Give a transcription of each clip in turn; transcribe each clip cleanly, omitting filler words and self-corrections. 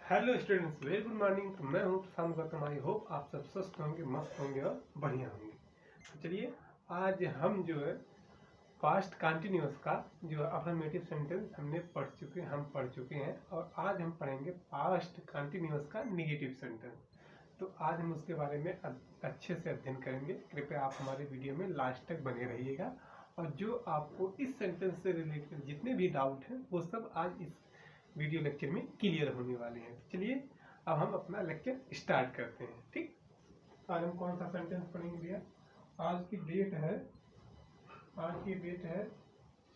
Hello students, very good morning. तो मैं हूँ प्रशांत गौतम। आई होप आप सब स्वस्थ होंगे, मस्त होंगे और बढ़िया होंगे। तो चलिए, आज हम जो है पास्ट कंटिन्यूअस का जो अफर्मेटिव सेंटेंस हमने पढ़ चुके हैं और आज हम पढ़ेंगे पास्ट कंटिन्यूअस का नेगेटिव सेंटेंस। तो आज हम उसके बारे में अच्छे से अध्ययन करेंगे। कृपया आप हमारे वीडियो में लास्ट तक बने रहिएगा और जो आपको इस सेंटेंस से रिलेटेड जितने भी डाउट हैं वो सब आज इस वीडियो लेक्चर में क्लियर होने वाले हैं। तो चलिए अब हम अपना लेक्चर स्टार्ट करते हैं। ठीक, आज हम कौन सा सेंटेंस पढ़ेंगे भैया? आज की डेट है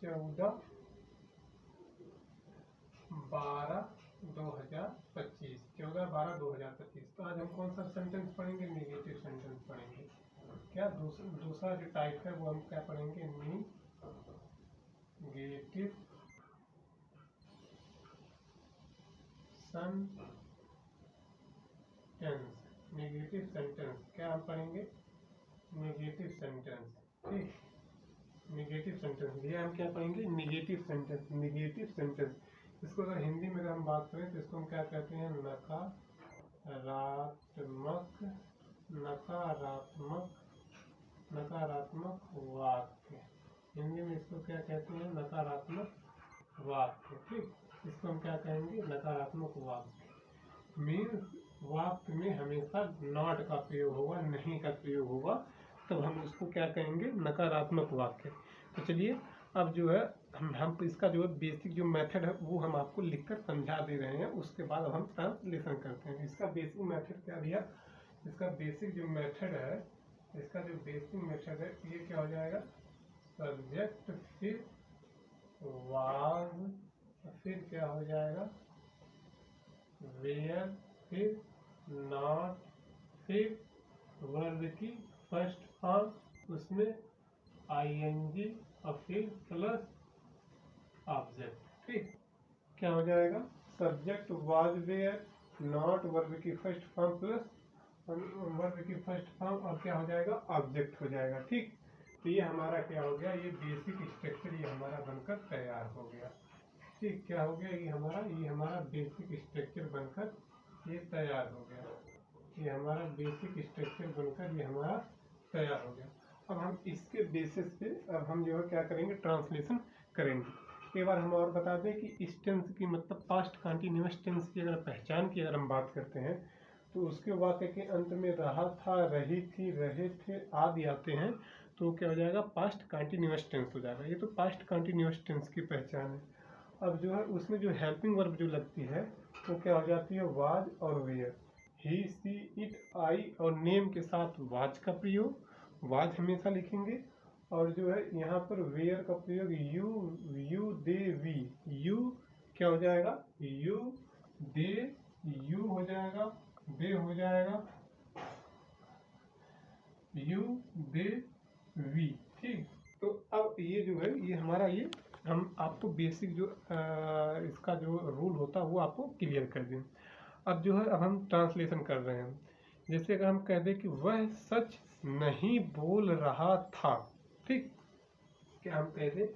14/12/2025। 14/12/2025। तो आज हम कौन सा सेंटेंस पढ़ेंगे? नेगेटिव सेंटेंस पढ़ेंगे। क्या दूसरा जो टाइप है वो हम क्या पढ़ेंगे? नेगेटिव नेगेटिव सेंटेंस क्या हम पढ़ेंगे? Negative sentence. ठीक, नेगेटिव सेंटेंस भैया हम क्या पढ़ेंगे? Negative sentence. नेगेटिव सेंटेंस इसको अगर हिंदी में हम बात करें तो इसको हम क्या कहते हैं? नकारात्मक वाक्य। हिंदी में इसको क्या कहते हैं? नकारात्मक वाक्य। ठीक, इसको हम क्या कहेंगे? नकारात्मक वाक्य। मीन्स वाक्य में हमेशा नॉट का प्रयोग होगा, नहीं का प्रयोग होगा, तब हम उसको क्या कहेंगे? नकारात्मक वाक्य। तो चलिए अब जो है हम इसका जो है बेसिक जो मेथड है वो हम आपको लिखकर समझा दे रहे हैं। उसके बाद अब हम ट्रांसलेशन करते हैं। इसका बेसिक मेथड क्या भैया? इसका बेसिक जो मेथड है ये क्या हो जाएगा? सब्जेक्ट फिर वाज, फिर क्या हो जाएगा? वेयर, फिर नॉट, फिर वर्ब की फर्स्ट फॉर्म, उसमें आईएनजी और फिर प्लस ऑब्जेक्ट। ठीक, क्या हो जाएगा? Subject was were, not verb की फर्स्ट फॉर्म प्लस वर्ब की फर्स्ट फॉर्म और क्या हो जाएगा? ऑब्जेक्ट हो जाएगा। ठीक, तो ये हमारा क्या हो गया? ये बेसिक स्ट्रक्चर ये हमारा बनकर तैयार हो गया। ठीक, क्या हो गया? ये हमारा बेसिक स्ट्रक्चर बनकर ये तैयार हो गया। ये हमारा बेसिक स्ट्रक्चर बनकर ये हमारा तैयार हो गया। अब हम इसके बेसिस पे अब हम जो है क्या करेंगे? ट्रांसलेशन करेंगे। एक बार हम और बता दें कि इस टेंस की मतलब पास्ट कंटिन्यूअस टेंस की अगर पहचान की अगर हम बात करते हैं तो उसके वाक्य के अंत में रहा था, रही थी, रहे थे आदि आते हैं तो क्या हो जाएगा? पास्ट कंटिन्यूअस टेंस हो जाएगा। ये तो पास्ट कंटिन्यूअस टेंस की पहचान है। अब जो है उसमें जो हेल्पिंग वर्ब जो लगती है वो क्या हो जाती है? वाज और वेयर। ही, सी, इट, आई और नेम के साथ वाज का प्रयोग, वाज हमेशा लिखेंगे। और जो है यहाँ पर वेयर का प्रयोग यू दे वी। यू क्या हो जाएगा? यू दे, यू हो जाएगा, दे हो जाएगा, यू दे वी। ठीक, तो अब ये जो है ये हमारा ये हम आपको बेसिक जो इसका जो रूल होता है वो आपको क्लियर कर दें। अब जो है अब हम ट्रांसलेशन कर रहे हैं। जैसे अगर हम कह दें कि वह सच नहीं बोल रहा था। ठीक, क्या हम कह दें?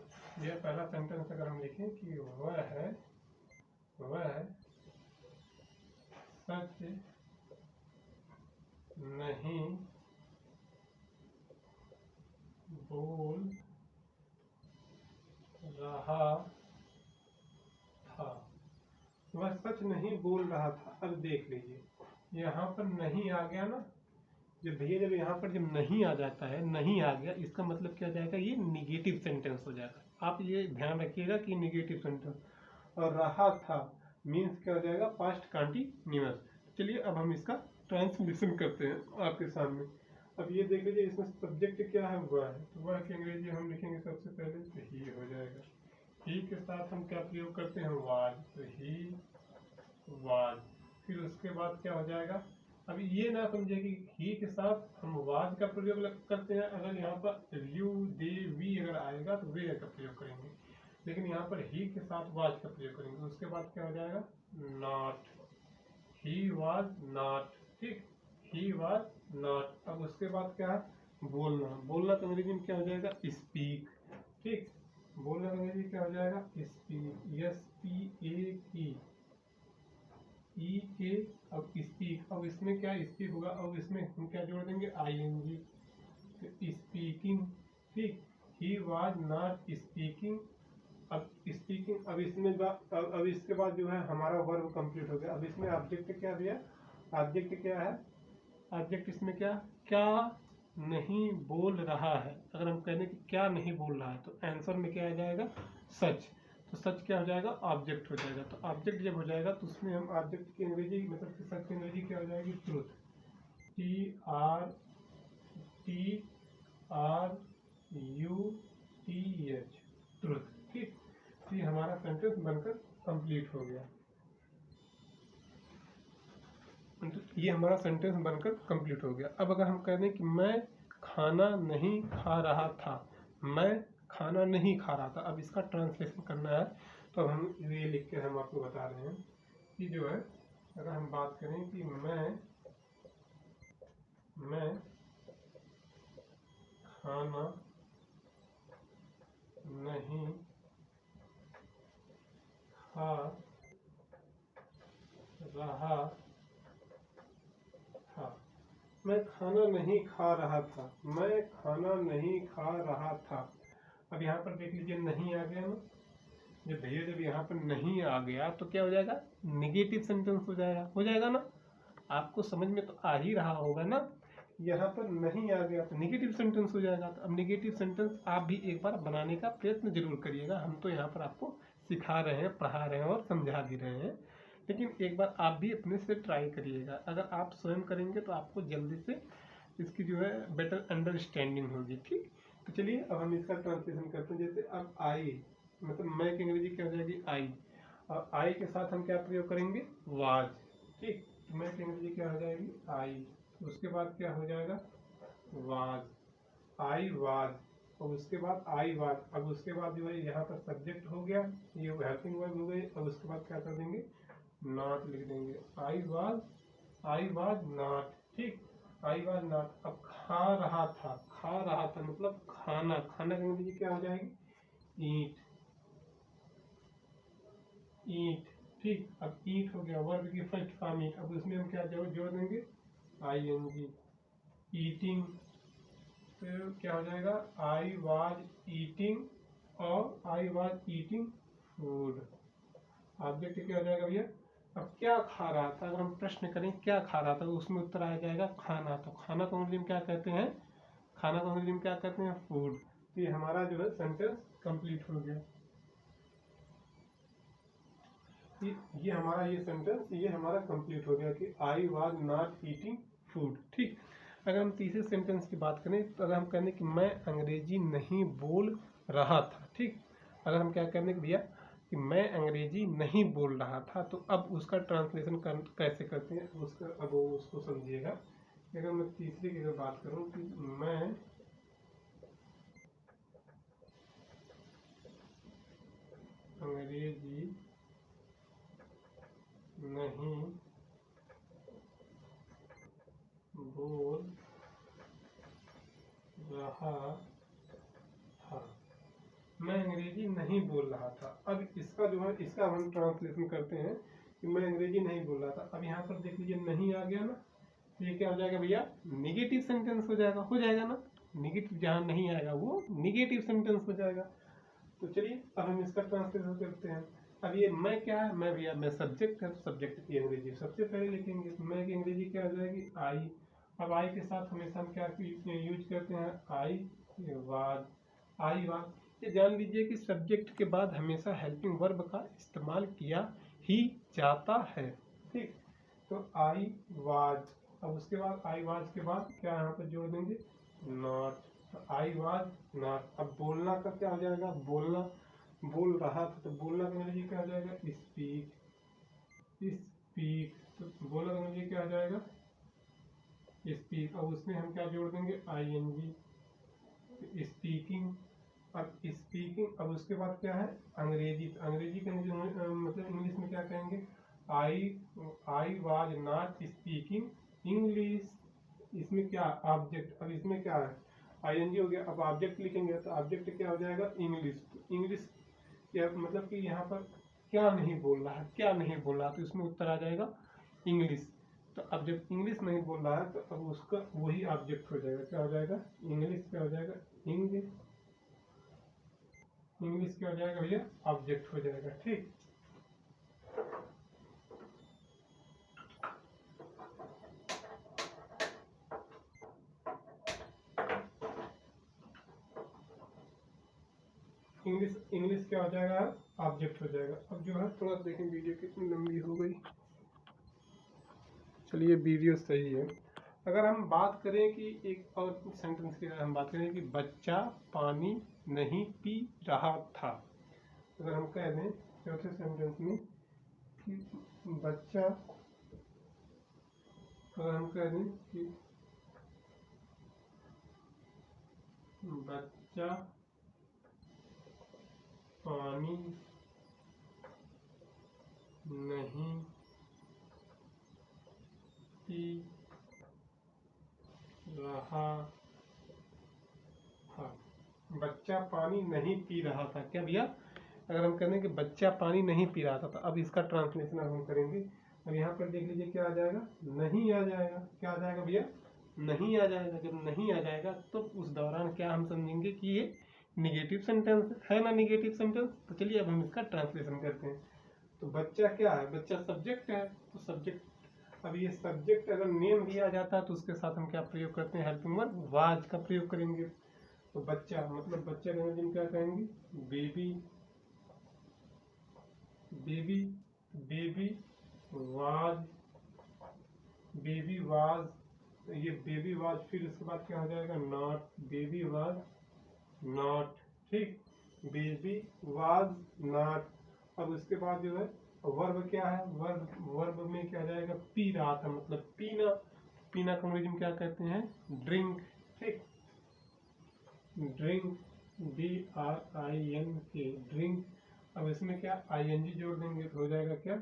यह पहला सेंटेंस अगर हम लिखें कि वह सच नहीं बोल रहा था। वह सच नहीं बोल रहा था। अब देख लीजिए यहाँ पर नहीं आ गया ना। जब भैया जब यहाँ पर जब नहीं आ जाता है, नहीं आ गया, इसका मतलब क्या हो जाएगा? ये निगेटिव सेंटेंस हो जाएगा। आप ये ध्यान रखिएगा कि निगेटिव सेंटेंस। और रहा था मीन्स क्या हो जाएगा? Past continuous. चलिए अब हम इसका ट्रांसलेशन करते हैं आपके सामने। अब ये देख लीजिए इसमें सब्जेक्ट क्या है? वह है। तो वह की अंग्रेजी हम लिखेंगे सबसे पहले तो ही हो जाएगा। ही के साथ हम क्या प्रयोग करते हैं? वाज। तो ही वाज। फिर उसके बाद क्या हो जाएगा? अभी ये ना समझे कि ही के साथ हम वाज का प्रयोग करते हैं। अगर यहाँ पर यू दे वी अगर आएगा तो वे का प्रयोग करेंगे, लेकिन यहाँ पर ही के साथ वाज का प्रयोग करेंगे। उसके बाद क्या हो जाएगा? नॉट। He was not. ठीक, ही वाज नॉट। अब उसके बाद क्या है? बोलना। बोलना तो अंग्रेजी में क्या हो जाएगा? स्पीक। ठीक, बोलना तो अंग्रेजी क्या हो जाएगा? स्पीक। एस पी ए ई। ई के, अब स्पीक, अब इसमें क्या स्पीक होगा, अब इसमें हम क्या जोड़ देंगे आईएनजी, तो स्पीकिंग, ठीक। ही वाज नॉट स्पीकिंग, अब स्पीकिंग, अब इसमें अब इसके बाद जो है हमारा वर्ब कंप्लीट हो गया। अब इसमें ऑब्जेक्ट क्या दिया, ऑब्जेक्ट क्या है, ऑब्जेक्ट इसमें क्या, क्या नहीं बोल रहा है। अगर हम कहने कि क्या नहीं बोल रहा है तो आंसर में क्या आ जाएगा, सच। तो सच क्या हो जाएगा, ऑब्जेक्ट हो जाएगा। तो ऑब्जेक्ट जब हो जाएगा तो उसमें हम ऑब्जेक्ट की अंग्रेजी मतलब कि सच की अंग्रेजी क्या हो जाएगी, ट्रूथ, TRUTH, ट्रूथ, ठीक। तो ये हमारा सेंटेंस बनकर कंप्लीट हो गया। ये हमारा सेंटेंस बनकर कंप्लीट हो गया। अब अगर हम कह दें कि मैं खाना नहीं खा रहा था, मैं खाना नहीं खा रहा था, अब इसका ट्रांसलेशन करना है। तो अब हम ये लिख के हम आपको बता रहे हैं कि जो है अगर हम बात करें कि मैं खाना नहीं खा रहा था, मैं खाना नहीं खा रहा था, मैं खाना नहीं खा रहा था। अब यहाँ पर देख लीजिए नहीं आ गया ना, जब भैया जब यहाँ पर नहीं आ गया तो क्या हो जाएगा, निगेटिव सेंटेंस हो जाएगा ना। आपको समझ में तो आ ही रहा होगा ना, यहाँ पर नहीं आ गया तो निगेटिव सेंटेंस हो जाएगा। तो अब निगेटिव सेंटेंस आप भी एक बार बनाने का प्रयत्न जरूर करिएगा। हम तो यहाँ पर आपको सिखा रहे हैं, पढ़ा रहे हैं और समझा भी रहे हैं, लेकिन एक बार आप भी अपने से ट्राई करिएगा। अगर आप स्वयं करेंगे तो आपको जल्दी से इसकी जो है बेटर अंडरस्टैंडिंग होगी, ठीक। तो चलिए अब हम इसका ट्रांसलेशन करते हैं। जैसे अब आई मतलब मैं की अंग्रेजी क्या हो जाएगी, आई, और आई के साथ हम क्या प्रयोग करेंगे, वाज, ठीक। तो मैं की अंग्रेजी क्या हो जाएगी, आई, उसके बाद क्या हो जाएगा, वाज, आई वाज, और उसके बाद आई वाज। अब उसके बाद जो है यहाँ पर सब्जेक्ट हो गया, ये हेल्पिंग वर्ब हो गई। अब उसके बाद क्या कर देंगे, नॉट लिख देंगे, आई वाज नॉट, ठीक, आई वाज नॉट। अब खा रहा था मतलब खाना, खाना की अंग्रेजी क्या हो जाएगी, ईट, ईट, ठीक। अब ईट हो गया, वर्ब की फर्स्ट फॉर्म ईट। अब उसमें हम क्या जोड़ देंगे, आईएनजी, ईटिंग, तो क्या हो जाएगा, आई वाज ईटिंग, और I was eating food. Object क्या हो जाएगा भैया, अब क्या खा रहा था, अगर हम प्रश्न करें क्या खा रहा था तो उसमें उत्तर आ जाएगा खाना। तो खाना को अंग्रेजी में क्या कहते हैं, खाना को अंग्रेजी में क्या कहते हैं, फूड। तो ये हमारा जो है सेंटेंस कंप्लीट हो गया। ये हमारा ये सेंटेंस ये हमारा कंप्लीट हो गया कि I was not eating food, ठीक। अगर हम तीसरे सेंटेंस की बात करें तो अगर हम कहने कि मैं अंग्रेजी नहीं बोल रहा था, ठीक। अगर हम क्या कहने कि भैया कि मैं अंग्रेजी नहीं बोल रहा था, तो अब उसका ट्रांसलेशन कैसे करते हैं उसका, अब उसको समझिएगा। अगर मैं तीसरी की अगर बात करूं कि मैं अंग्रेजी नहीं बोल रहा था, मैं अंग्रेजी नहीं बोल रहा था। अब इसका जो है इसका हम ट्रांसलेशन करते हैं कि मैं अंग्रेजी नहीं बोल रहा था। अब यहाँ पर देख लीजिए नहीं आ गया ना, तो ये क्या हो जाएगा भैया, निगेटिव सेंटेंस हो जाएगा ना। निगेटिव जहाँ नहीं आएगा वो निगेटिव सेंटेंस हो जाएगा। तो चलिए अब हम इसका ट्रांसलेशन करते हैं। अब ये मैं क्या है, मैं भैया मैं सब्जेक्ट है, सब्जेक्ट की अंग्रेजी सबसे पहले लिखेंगे। मैं की अंग्रेजी क्या हो जाएगी, आई। अब आई के साथ हमेशा हम क्या यूज करते हैं, आई वाज, आई वाज। ये जान लीजिए कि सब्जेक्ट के बाद हमेशा हेल्पिंग वर्ब का इस्तेमाल किया ही जाता है, ठीक। तो आई वाज, अब उसके बाद आई वाज के बाद क्या यहाँ पर जोड़ देंगे, नॉट, आई वाज नॉट। अब बोलना का क्या हो जाएगा, बोलना, बोल रहा था, तो बोलना का अंग्रेजी क्या हो जाएगा, स्पीक, स्पीक। तो बोलना का अंग्रेजी क्या हो जाएगा, स्पीक। अब उसमें हम क्या जोड़ देंगे, आईएनजी, स्पीकिंग। अब स्पीकिंग, अब उसके बाद क्या है, अंग्रेजी। तो अंग्रेजी का मतलब इंग्लिश में क्या कहेंगे, I was not speaking English. इसमें क्या ऑब्जेक्ट, अब इसमें क्या है, आईएनजी हो गया। अब ऑब्जेक्ट लिखेंगे तो ऑब्जेक्ट क्या हो जाएगा, इंग्लिश। इंग्लिश क्या मतलब कि यहाँ पर क्या नहीं बोल रहा है, क्या नहीं बोल रहा है, तो इसमें उत्तर आ जाएगा इंग्लिश। तो अब जब इंग्लिश नहीं बोल रहा है तो अब उसका वही ऑब्जेक्ट हो जाएगा, क्या हो जाएगा, इंग्लिश क्या हो जाएगा, इंग्लिश क्या हो जाएगा भैया, ऑब्जेक्ट हो जाएगा। ठीक, इंग्लिश क्या हो जाएगा, ऑब्जेक्ट हो जाएगा। अब जो है थोड़ा देखें वीडियो कितनी लंबी हो गई, चलिए वीडियो सही है। अगर हम बात करें कि एक और सेंटेंस की, अगर हम बात करें कि बच्चा पानी नहीं पी रहा था, अगर हम कह दें चौथे सेंटेंस में कि बच्चा, अगर हम कह दें कि बच्चा पानी नहीं पी रहा था, बच्चा पानी नहीं पी रहा था, क्या भैया, अगर हम कहें कि बच्चा पानी नहीं पी रहा था, तो अब इसका ट्रांसलेशन हम करेंगे। अब यहाँ पर देख लीजिए क्या आ जाएगा, नहीं आ जाएगा, क्या आ जाएगा भैया, नहीं आ जाएगा। जब नहीं आ जाएगा तो उस दौरान क्या हम समझेंगे कि ये निगेटिव सेंटेंस है ना, निगेटिव सेंटेंस। तो चलिए अब हम इसका ट्रांसलेशन करते हैं। तो बच्चा क्या है, बच्चा सब्जेक्ट है, तो सब्जेक्ट, अब ये सब्जेक्ट अगर नेम भी आ जाता है तो उसके साथ हम क्या प्रयोग करते हैं, हेल्पिंग वर्ब वाज का प्रयोग करेंगे। तो बच्चा मतलब बच्चा का हम क्या कहेंगे, baby, baby, baby was, baby was, ये बेबी वाज, फिर उसके बाद क्या हो जाएगा, नॉट, बेबी वाज नॉट। ठीक, बेबी वाज नॉट। अब उसके बाद जो है वर्ब क्या है, वर्ब में क्या जाएगा, पी रहा था, मतलब पीना, पीना का अंग्रेजी में क्या कहते हैं, ड्रिंक। ठीक, ड्रिंक, DRINK, ड्रिंक। अब इसमें क्या ING जोड़ देंगे तो हो जाएगा क्या,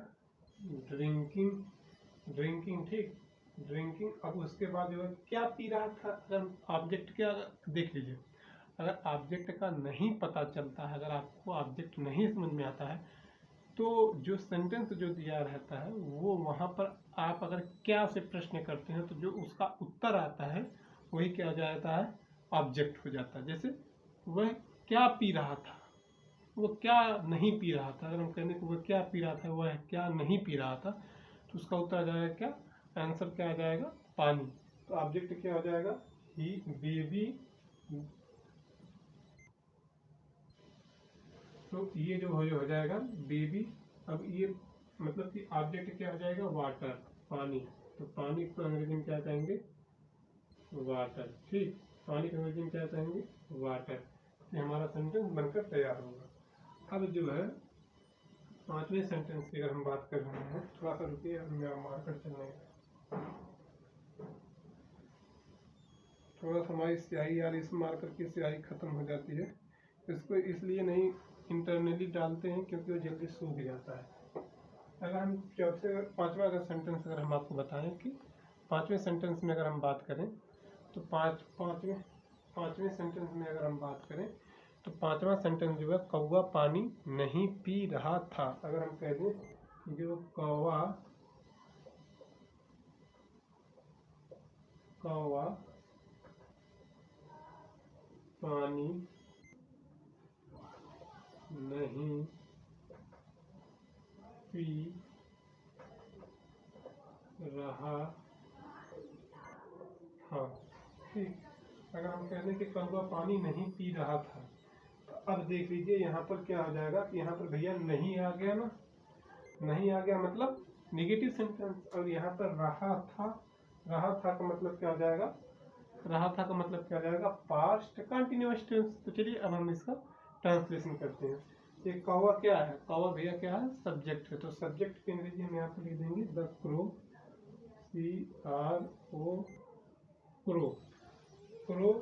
ड्रिंकिंग, ड्रिंकिंग। ठीक, ड्रिंकिंग। अब उसके बाद जो है क्या पी रहा था, अगर ऑब्जेक्ट क्या, देख लीजिए, अगर ऑब्जेक्ट का नहीं पता चलता है, अगर आपको ऑब्जेक्ट नहीं समझ में आता है, तो जो सेंटेंस जो दिया रहता है वो वहाँ पर आप अगर क्या से प्रश्न करते हैं तो जो उसका उत्तर आता है वही क्या हो जाता है, ऑब्जेक्ट हो जाता है। जैसे वह क्या पी रहा था, वो क्या नहीं पी रहा था, अगर हम कहने को वह क्या पी रहा था, वह क्या नहीं पी रहा था, तो उसका उत्तर आ जाएगा क्या, आंसर क्या आ जाएगा, पानी। तो ऑब्जेक्ट क्या हो जाएगा, ही, बेबी। तो ये जो हो जाएगा बेबी। अब ये मतलब कि ऑब्जेक्ट क्या हो जाएगा, वाटर, पानी। तो पानी को अंग्रेजी में क्या कहेंगे, वाटर। ठीक, पानी को अंग्रेजी में क्या कहेंगे, वाटर। ये हमारा सेंटेंस बनकर तैयार होगा। अब जो है पांचवें सेंटेंस की अगर हम बात कर रहे हैं, थोड़ा सा रुकिए, मैं मार्कर चलने, थोड़ा सा हमारी स्याही यार, इस मार्कर की स्याही खत्म हो जाती है, इसको इसलिए नहीं इंटरनली डालते हैं क्योंकि वो जल्दी सूख जाता है। अगर हम चौथे पांचवा अगर सेंटेंस अगर हम आपको बताएं कि पांचवें सेंटेंस में अगर हम बात करें तो पांचवें सेंटेंस में अगर हम बात करें तो पांचवा सेंटेंस जो है, कौवा पानी नहीं पी रहा था। अगर हम कह दें जो कौवा पानी नहीं पी रहा था। ठीक, अगर हम कह दें कि कौवा पानी नहीं पी रहा था, तो अब देख लीजिए यहाँ पर क्या हो जाएगा कि यहाँ पर भैया नहीं आ गया ना, नहीं आ गया मतलब निगेटिव सेंटेंस। और यहाँ पर रहा था, रहा था का मतलब क्या हो जाएगा, रहा था का मतलब क्या हो जाएगा, पास्ट कंटिन्यूअस टेंस। तो चलिए अब हम इसका ट्रांसलेशन करते हैं। ये कौवा क्या है, कौवा भैया क्या है, सब्जेक्ट है। तो सब्जेक्ट की अंग्रेजी हम यहाँ पर लिख देंगे the crow, CRO, crow. Crow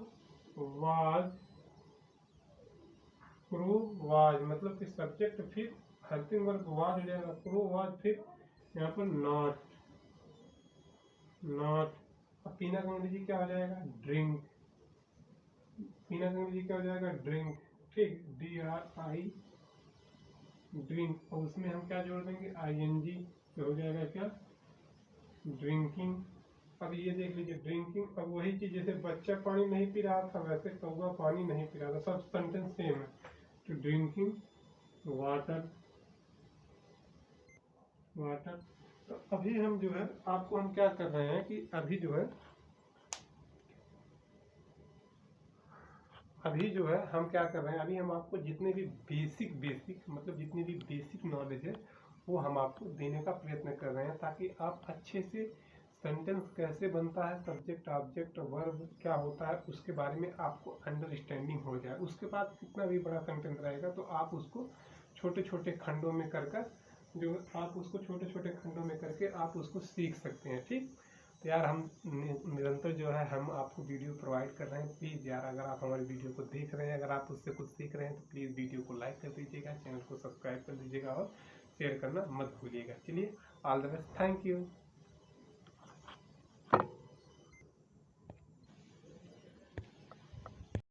was मतलब कि सब्जेक्ट, फिर हेल्पिंग वर्ब वाज हो जाएगा, क्रो वाज, फिर यहाँ पर नॉट, अब पीना का अंग्रेजी क्या हो जाएगा, ड्रिंक, पीना का अंग्रेजी क्या हो जाएगा, ड्रिंक। ठीक, DRINK, ड्रिंक, और उसमें हम क्या जोड़ देंगे ING, तो हो जाएगा क्या, ड्रिंकिंग। अब ये देख लीजिए ड्रिंकिंग, अब वही चीज जैसे बच्चा पानी नहीं पी रहा था वैसे कौवा पानी नहीं पी रहा था, सब सेंटेंस सेम है। तो ड्रिंकिंग वाटर, वाटर। तो अभी हम जो है आपको हम क्या कर रहे हैं कि अभी जो है हम क्या कर रहे हैं, अभी हम आपको जितने भी बेसिक मतलब जितनी भी बेसिक नॉलेज है वो हम आपको देने का प्रयत्न कर रहे हैं, ताकि आप अच्छे से सेंटेंस कैसे बनता है, सब्जेक्ट ऑब्जेक्ट वर्ब क्या होता है उसके बारे में आपको अंडरस्टैंडिंग हो जाए। उसके बाद कितना भी बड़ा सेंटेंस रहेगा तो आप उसको छोटे छोटे खंडों में कर जो आप उसको छोटे छोटे खंडों में करके आप उसको सीख सकते हैं। ठीक, तो यार हम निरंतर जो है हम आपको वीडियो प्रोवाइड कर रहे हैं। प्लीज़ यार अगर आप हमारे वीडियो को देख रहे हैं, अगर आप उससे कुछ सीख रहे हैं तो प्लीज़ वीडियो को लाइक कर दीजिएगा, चैनल को सब्सक्राइब कर दीजिएगा और शेयर करना मत भूलिएगा। चलिए, all the best, thank you.